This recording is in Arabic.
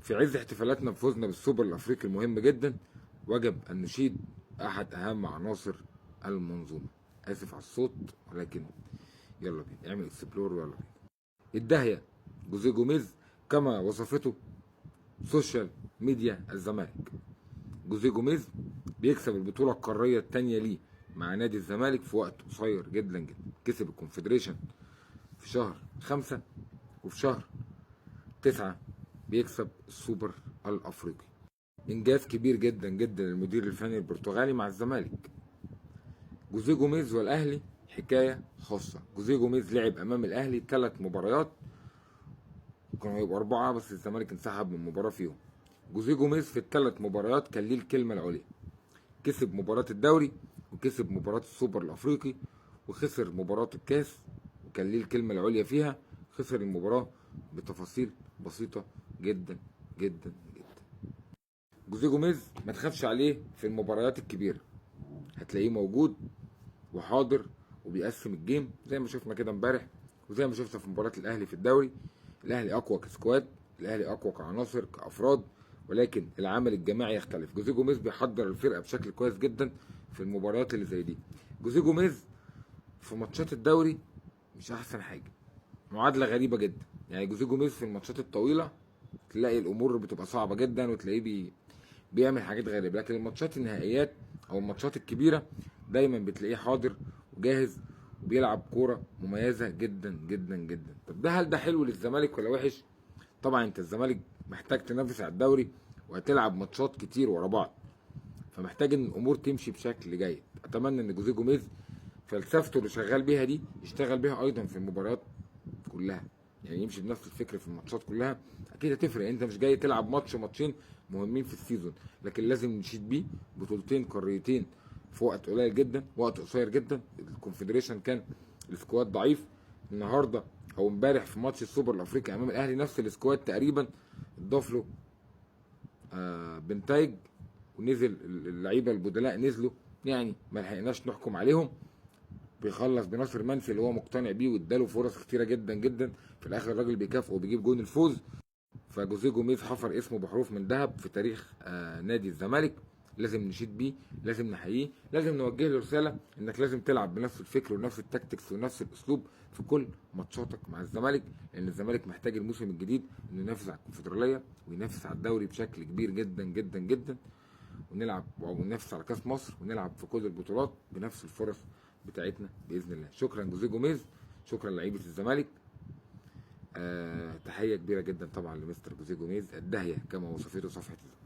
في عز احتفالاتنا بفوزنا بالسوبر الافريقي المهم جدا، وجب ان نشيد احد اهم عناصر المنظومه. اسف على الصوت، ولكن يلا بينا اعمل اكسبلور ويلا بينا. الداهيه جوزيه جوميز كما وصفته سوشيال ميديا الزمالك. جوزيه جوميز بيكسب البطوله القاريه الثانيه ليه مع نادي الزمالك في وقت قصير جدا جدا. كسب الكونفدريشن في شهر 5، وفي شهر 9 بيكسب السوبر الافريقي. انجاز كبير جدا جدا للمدير الفني البرتغالي مع الزمالك. جوزيه جوميز والاهلي حكايه خاصه. جوزيه جوميز لعب امام الاهلي 3 مباريات، كانوا هيبقوا 4 بس الزمالك انسحب من مباراه فيهم. جوزيه جوميز في ال3 مباريات كان ليه الكلمه العليا. كسب مباراه الدوري، وكسب مباراه السوبر الافريقي، وخسر مباراه الكاس وكان ليه الكلمه العليا فيها. خسر المباراه بتفاصيل بسيطه جدا جدا جدا. جوزيه جوميز ما تخافش عليه في المباريات الكبيره، هتلاقيه موجود وحاضر وبيقسم الجيم زي ما شفنا كده امبارح، وزي ما شفنا في مباراه الاهلي في الدوري. الاهلي اقوى كسكواد، الاهلي اقوى كعناصر كافراد، ولكن العمل الجماعي يختلف. جوزيه جوميز بيحضر الفرقه بشكل كويس جدا في المباريات اللي زي دي. جوزيه جوميز في ماتشات الدوري مش احسن حاجه، معادله غريبه جدا. يعني جوزيه جوميز في الماتشات الطويله تلاقي الامور بتبقى صعبه جدا، وتلاقيه بيعمل حاجات غريبه، لكن الماتشات النهائيات او الماتشات الكبيره دايما بتلاقيه حاضر وجاهز وبيلعب كوره مميزه جدا جدا جدا. طب هل ده حلو للزمالك ولا وحش؟ طبعا انت الزمالك محتاج تنافس على الدوري وهتلعب ماتشات كتير ورا بعض، فمحتاج ان الامور تمشي بشكل جيد. اتمنى ان جوزيه جوميز فلسفته اللي شغال بيها دي يشتغل بيها ايضا في المباريات كلها، يعني يمشي بنفس الفكر في الماتشات كلها. اكيد هتفرق، انت مش جاي تلعب ماتش ماتشين مهمين في السيزون، لكن لازم نشيد بيه بطولتين قاريتين في وقت قليل جدا، وقت قصير جدا. الكونفدريشن كان السكواد ضعيف. النهارده او امبارح في ماتش السوبر الافريقي امام الاهلي نفس السكواد تقريبا، اتضاف له بنتايج ونزل اللعيبه البدلاء نزلوا، يعني ما لحقناش نحكم عليهم. بيخلص بناصر منسي اللي هو مقتنع بيه واداله فرص كتيره جدا جدا، في الاخر الراجل بيكافئه وبيجيب جون الفوز. فجوزيه جوميز حفر اسمه بحروف من ذهب في تاريخ نادي الزمالك. لازم نشيد بيه، لازم نحييه، لازم نوجه له رساله انك لازم تلعب بنفس الفكر ونفس التكتكس ونفس الاسلوب في كل ماتشاتك مع الزمالك، لان الزمالك محتاج الموسم الجديد انه ينافس على الكونفدراليه وينافس على الدوري بشكل كبير جدا جدا جدا، ونلعب وننافس على كاس مصر ونلعب في كل البطولات بنفس الفرص بتاعتنا باذن الله. شكرا جوزيه جوميز، شكرا لعيبه الزمالك. تحيه كبيره جدا طبعا لمستر جوزيه جوميز الداهيه كما وصفته صفحه الزمالك.